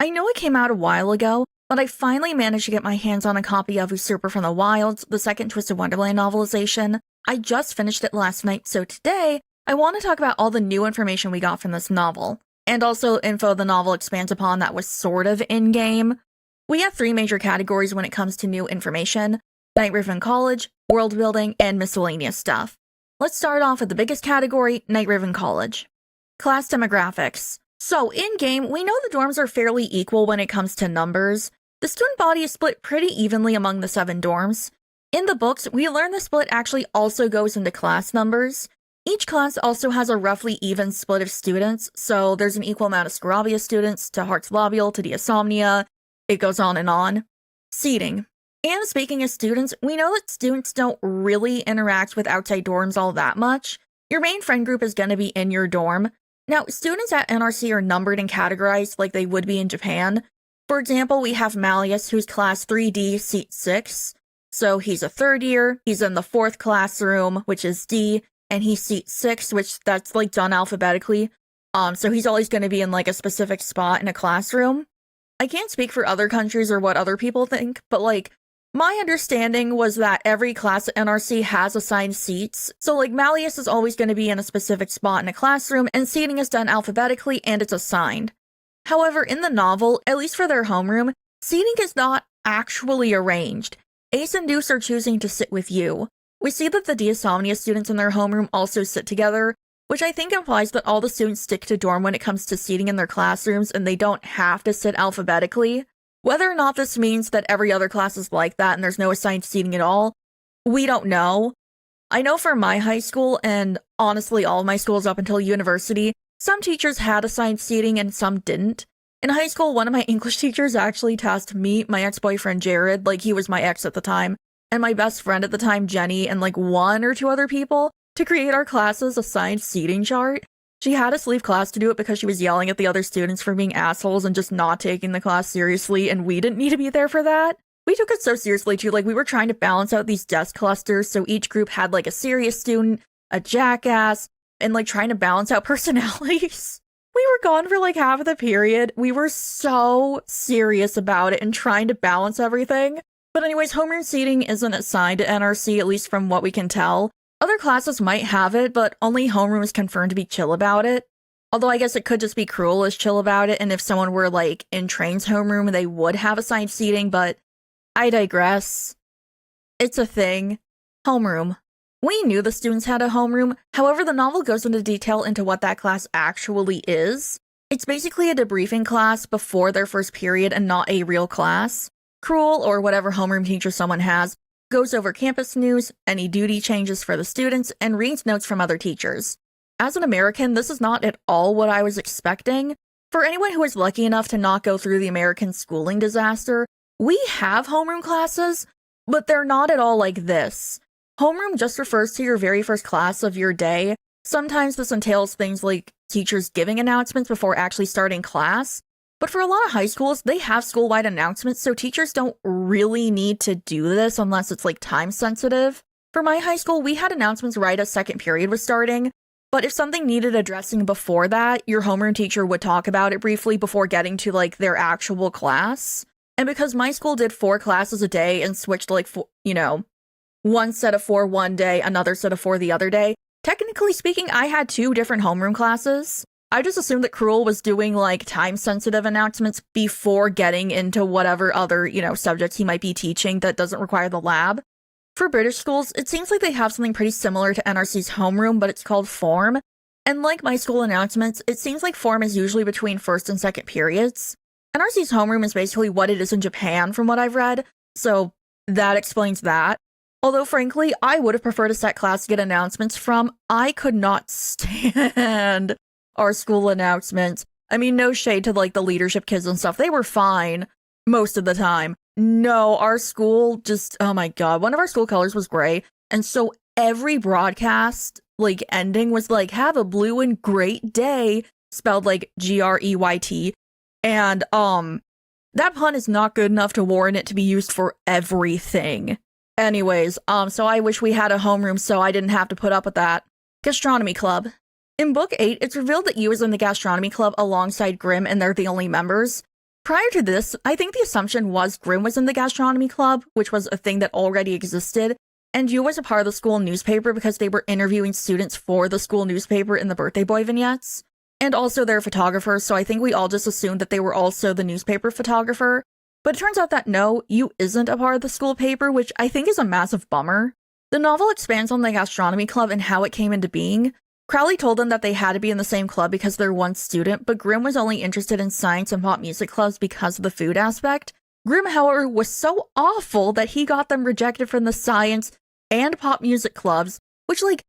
I know it came out a while ago, but I finally managed to get my hands on a copy of Usurper from the Wilds, the second Twisted Wonderland novelization. I just finished it last night, so today, I want to talk about all the new information we got from this novel, and also info the novel expands upon that was sort of in-game. We have three major categories when it comes to new information: Night Riven College, world building, and miscellaneous stuff. Let's start off with the biggest category, Night Riven College. Class demographics. So, in-game, we know the dorms are fairly equal when it comes to numbers. The student body is split pretty evenly among the 7 dorms. In the books, we learn the split actually also goes into class numbers. Each class also has a roughly even split of students, so there's an equal amount of Scarabia students to Heart's Lobule to Diasomnia. It goes on and on. Seating. And speaking of students, we know that students don't really interact with outside dorms all that much. Your main friend group is going to be in your dorm. Now, students at NRC are numbered and categorized like they would be in Japan. For example, we have Malleus, who's class 3D, seat 6. So he's a 3rd year, he's in the 4th classroom, which is D, and he's seat 6, which that's like done alphabetically. So he's always going to be in like a specific spot in a classroom. I can't speak for other countries or what other people think, but like, my understanding was that every class at NRC has assigned seats, so like Malleus is always going to be in a specific spot in a classroom, and seating is done alphabetically and it's assigned. However, in the novel, at least for their homeroom, seating is not actually arranged. Ace and Deuce are choosing to sit with you. We see that the Diasomnia students in their homeroom also sit together, which I think implies that all the students stick to dorm when it comes to seating in their classrooms and they don't have to sit alphabetically. Whether or not this means that every other class is like that and there's no assigned seating at all, we don't know. I know for my high school, and honestly all of my schools up until university, some teachers had assigned seating and some didn't. In high school, one of my English teachers actually tasked me, my ex-boyfriend Jared, like he was my ex at the time, and my best friend at the time, Jenny, and like 1 or 2 other people to create our class's assigned seating chart. She had us leave class to do it because she was yelling at the other students for being assholes and just not taking the class seriously, and we didn't need to be there for that. We took it so seriously too, like we were trying to balance out these desk clusters, so each group had like a serious student, a jackass, and like trying to balance out personalities. We were gone for like half of the period. We were so serious about it and trying to balance everything. But anyways, homeroom seating isn't assigned to NRC, at least from what we can tell. Other classes might have it, but only homeroom is confirmed to be chill about it. Although I guess it could just be Cruel is chill about it, and if someone were like in Train's homeroom, they would have assigned seating, but I digress. It's a thing. Homeroom. We knew the students had a homeroom, however the novel goes into detail into what that class actually is. It's basically a debriefing class before their first period and not a real class. Cruel, or whatever homeroom teacher someone has, goes over campus news, any duty changes for the students, and reads notes from other teachers. As an American, this is not at all what I was expecting. For anyone who is lucky enough to not go through the American schooling disaster, we have homeroom classes, but they're not at all like this. Homeroom just refers to your very first class of your day. Sometimes this entails things like teachers giving announcements before actually starting class. But for a lot of high schools, they have school-wide announcements, so teachers don't really need to do this unless it's like time sensitive. For my high school, we had announcements right as second period was starting, but if something needed addressing before that, your homeroom teacher would talk about it briefly before getting to like their actual class. And because my school did 4 classes a day and switched like, one set of 4 one day, another set of 4 the other day, technically speaking, I had 2 different homeroom classes. I just assumed that Cruel was doing, like, time-sensitive announcements before getting into whatever other, subjects he might be teaching that doesn't require the lab. For British schools, it seems like they have something pretty similar to NRC's homeroom, but it's called Form. And like my school announcements, it seems like Form is usually between first and second periods. NRC's homeroom is basically what it is in Japan, from what I've read, so that explains that. Although, frankly, I would have preferred a set class to get announcements from. I could not stand our school announcements. I mean, no shade to, like, the leadership kids and stuff. They were fine most of the time. No, our school just, oh my god, one of our school colors was gray, and so every broadcast, like, ending was like, have a blue and great day, spelled like Greyt, and, that pun is not good enough to warrant it to be used for everything. Anyways, so I wish we had a homeroom so I didn't have to put up with that. Gastronomy Club. In Book 8, it's revealed that Yu is in the Gastronomy Club alongside Grimm and they're the only members. Prior to this, I think the assumption was Grimm was in the Gastronomy Club, which was a thing that already existed, and you was a part of the school newspaper because they were interviewing students for the school newspaper in the birthday boy vignettes. And also they're photographers, so I think we all just assumed that they were also the newspaper photographer. But it turns out that no, you isn't a part of the school paper, which I think is a massive bummer. The novel expands on the Gastronomy Club and how it came into being. Crowley told them that they had to be in the same club because they're one student, but Grimm was only interested in science and pop music clubs because of the food aspect. Grimm, however, was so awful that he got them rejected from the science and pop music clubs, which, like,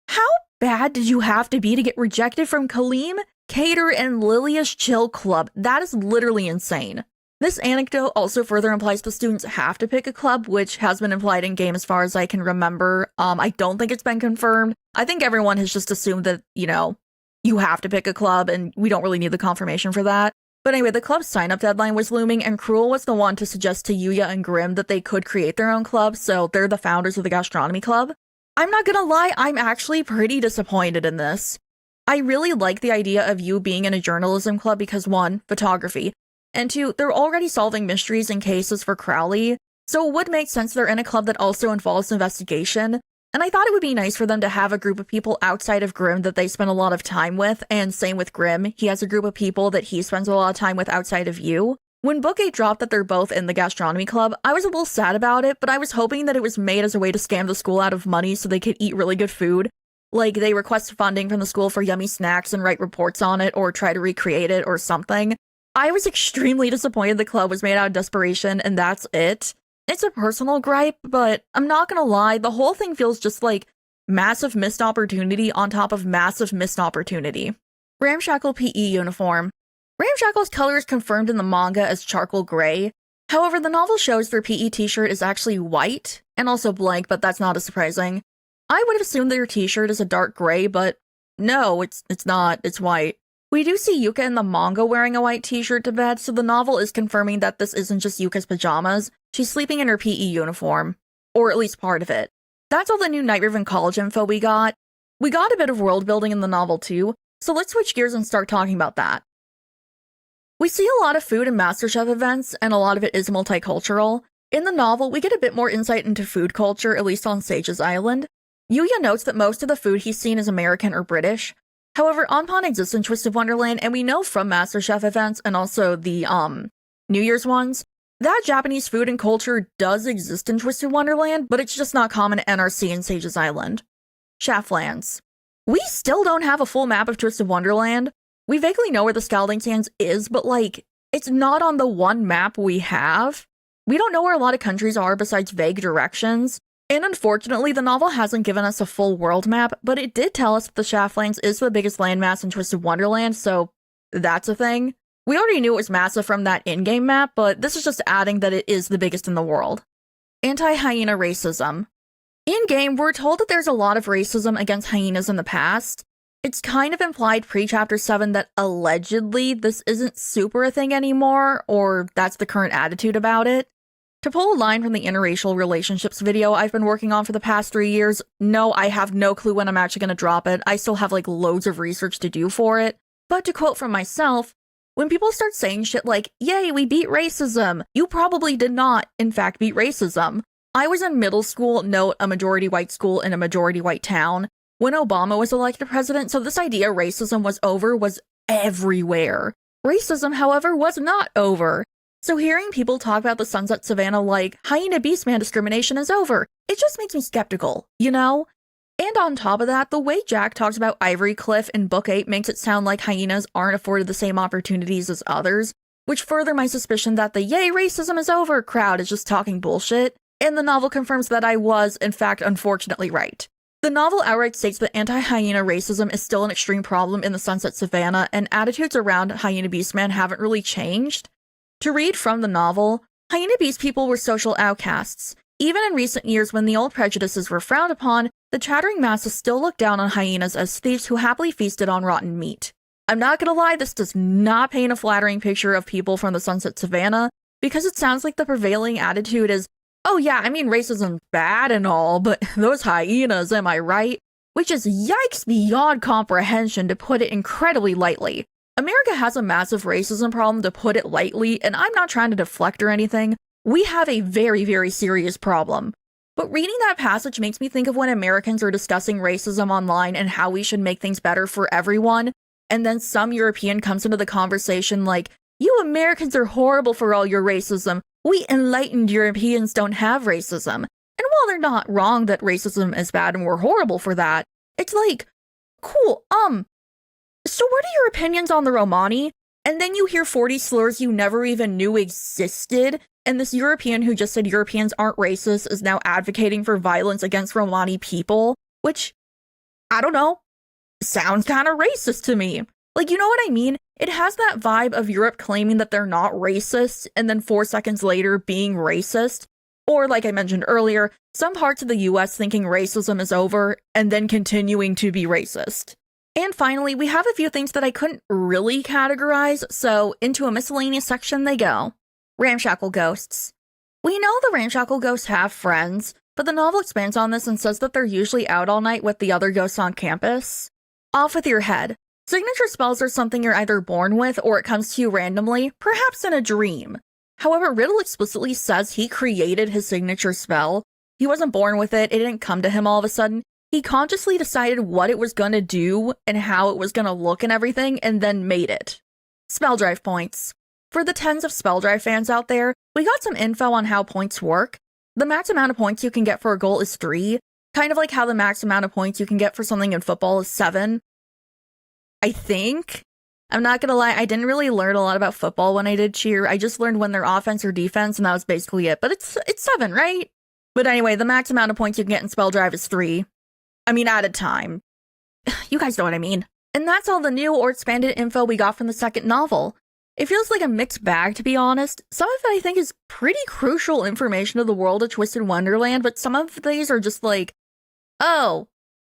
how bad did you have to be to get rejected from Kaleem, Cater, and Lilia's Chill Club? That is literally insane. This anecdote also further implies the students have to pick a club, which has been implied in game as far as I can remember. I don't think it's been confirmed. I think everyone has just assumed that, you have to pick a club, and we don't really need the confirmation for that. But anyway, the club's sign-up deadline was looming, and Cruel was the one to suggest to Yuya and Grimm that they could create their own club, so they're the founders of the Gastronomy Club. I'm not gonna lie, I'm actually pretty disappointed in this. I really like the idea of you being in a journalism club because 1, photography, and 2, they're already solving mysteries and cases for Crowley, so it would make sense they're in a club that also involves investigation, and I thought it would be nice for them to have a group of people outside of Grimm that they spend a lot of time with, and same with Grimm, he has a group of people that he spends a lot of time with outside of you. When Book 8 dropped that they're both in the Gastronomy Club, I was a little sad about it, but I was hoping that it was made as a way to scam the school out of money so they could eat really good food. Like, they request funding from the school for yummy snacks and write reports on it, or try to recreate it, or something. I was extremely disappointed the club was made out of desperation, and that's it. It's a personal gripe, but I'm not gonna lie, the whole thing feels just like massive missed opportunity on top of massive missed opportunity. Ramshackle PE Uniform. Ramshackle's color is confirmed in the manga as charcoal gray. However, the novel shows their PE t-shirt is actually white, and also blank, but that's not as surprising. I would have assumed their t-shirt is a dark gray, but no, it's not, it's white. We do see Yuka in the manga wearing a white t-shirt to bed, so the novel is confirming that this isn't just Yuka's pajamas, she's sleeping in her PE uniform. Or at least part of it. That's all the new Night Riven College info we got. We got a bit of world building in the novel too, so let's switch gears and start talking about that. We see a lot of food and MasterChef events, and a lot of it is multicultural. In the novel, we get a bit more insight into food culture, at least on Sage's Island. Yuya notes that most of the food he's seen is American or British. However, Anpan exists in Twisted Wonderland, and we know from MasterChef events, and also the, New Year's ones, that Japanese food and culture does exist in Twisted Wonderland, but it's just not common at NRC and Sage's Island. Shaftlands. We still don't have a full map of Twisted Wonderland. We vaguely know where the Scalding Sands is, but, like, it's not on the one map we have. We don't know where a lot of countries are besides vague directions. And unfortunately, the novel hasn't given us a full world map, but it did tell us that the Shaftlands is the biggest landmass in Twisted Wonderland, so that's a thing. We already knew it was massive from that in-game map, but this is just adding that it is the biggest in the world. Anti-hyena racism. In-game, we're told that there's a lot of racism against hyenas in the past. It's kind of implied pre-Chapter 7 that allegedly this isn't super a thing anymore, or that's the current attitude about it. To pull a line from the interracial relationships video I've been working on for the past 3 years, no, I have no clue when I'm actually going to drop it. I still have like loads of research to do for it. But to quote from myself, when people start saying shit like, yay, we beat racism, you probably did not, in fact, beat racism. I was in middle school, note, a majority white school in a majority white town, when Obama was elected president, so this idea racism was over was everywhere. Racism, however, was not over. So hearing people talk about the Sunset Savannah like, hyena beastman discrimination is over, it just makes me skeptical, you know? And on top of that, the way Jack talks about Ivory Cliff in Book 8 makes it sound like hyenas aren't afforded the same opportunities as others, which further my suspicion that the yay racism is over crowd is just talking bullshit, and the novel confirms that I was, in fact, unfortunately right. The novel outright states that anti-hyena racism is still an extreme problem in the Sunset Savannah, and attitudes around hyena beastmen haven't really changed. To read from the novel, hyena beast people were social outcasts. Even in recent years when the old prejudices were frowned upon, the chattering masses still looked down on hyenas as thieves who happily feasted on rotten meat. I'm not gonna lie, this does not paint a flattering picture of people from the Sunset Savannah, because it sounds like the prevailing attitude is, oh yeah, I mean racism's bad and all, but those hyenas, am I right? Which is yikes beyond comprehension to put it incredibly lightly. America has a massive racism problem, to put it lightly, and I'm not trying to deflect or anything. We have a very, very serious problem. But reading that passage makes me think of when Americans are discussing racism online and how we should make things better for everyone, and then some European comes into the conversation like, you Americans are horrible for all your racism. We enlightened Europeans don't have racism. And while they're not wrong that racism is bad and we're horrible for that, it's like, cool, so what are your opinions on the Romani? And then you hear 40 slurs you never even knew existed, and this European who just said Europeans aren't racist is now advocating for violence against Romani people, which, I don't know, sounds kind of racist to me. Like, you know what I mean? It has that vibe of Europe claiming that they're not racist, and then 4 seconds later being racist. Or, like I mentioned earlier, some parts of the US thinking racism is over, and then continuing to be racist. And finally, we have a few things that I couldn't really categorize, so into a miscellaneous section they go. Ramshackle Ghosts. We know the Ramshackle Ghosts have friends, but the novel expands on this and says that they're usually out all night with the other ghosts on campus. Off with your head. Signature spells are something you're either born with or it comes to you randomly, perhaps in a dream. However, Riddle explicitly says he created his signature spell. He wasn't born with it, it didn't come to him all of a sudden. He consciously decided what it was gonna do and how it was gonna look and everything, and then made it. Spelldrive Points. For the tens of Spelldrive fans out there, we got some info on how points work. The max amount of points you can get for a goal is 3, kind of like how the max amount of points you can get for something in football is 7. I think. I'm not gonna lie, I didn't really learn a lot about football when I did cheer. I just learned when they're offense or defense, and that was basically it. But it's 7, right? But anyway, the max amount of points you can get in Spelldrive is 3. I mean, at a time. You guys know what I mean. And that's all the new or expanded info we got from the second novel. It feels like a mixed bag, to be honest. Some of it I think is pretty crucial information of the world of Twisted Wonderland, but some of these are just like, oh,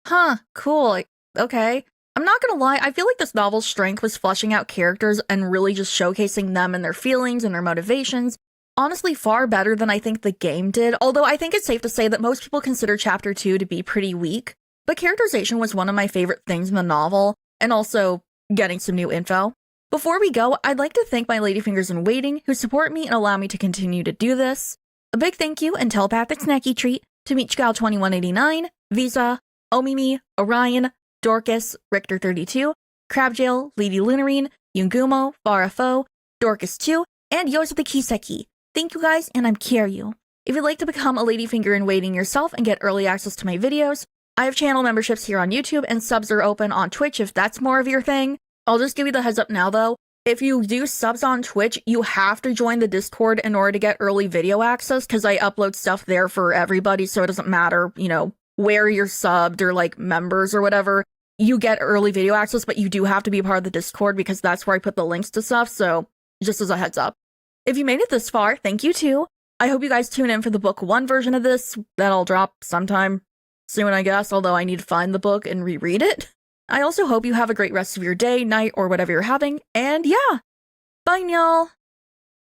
huh, cool, okay. I'm not gonna lie, I feel like this novel's strength was fleshing out characters and really just showcasing them and their feelings and their motivations. Honestly, far better than I think the game did, although I think it's safe to say that most people consider Chapter 2 to be pretty weak. But characterization was one of my favorite things in the novel, and also getting some new info. Before we go, I'd like to thank my ladyfingers in waiting who support me and allow me to continue to do this. A big thank you and telepathic snacky treat to Meatgal2189, Visa, Omimi, Orion, Dorcas, Richter32, Crabjail, Lady Lunarine, Yungumo, Farafo, Dorcas2, and Yoza the Kiseki. Thank you guys, and I'm Kiryu. If you'd like to become a ladyfinger in waiting yourself and get early access to my videos, I have channel memberships here on YouTube and subs are open on Twitch if that's more of your thing. I'll just give you the heads up now though. If you do subs on Twitch, you have to join the Discord in order to get early video access because I upload stuff there for everybody, so it doesn't matter, you know, where you're subbed or like members or whatever. You get early video access, but you do have to be a part of the Discord because that's where I put the links to stuff, so just as a heads up. If you made it this far, thank you too. I hope you guys tune in for the book 1 version of this. That'll drop sometime soon, I guess, although I need to find the book and reread it. I also hope you have a great rest of your day, night, or whatever you're having, and yeah, bye y'all!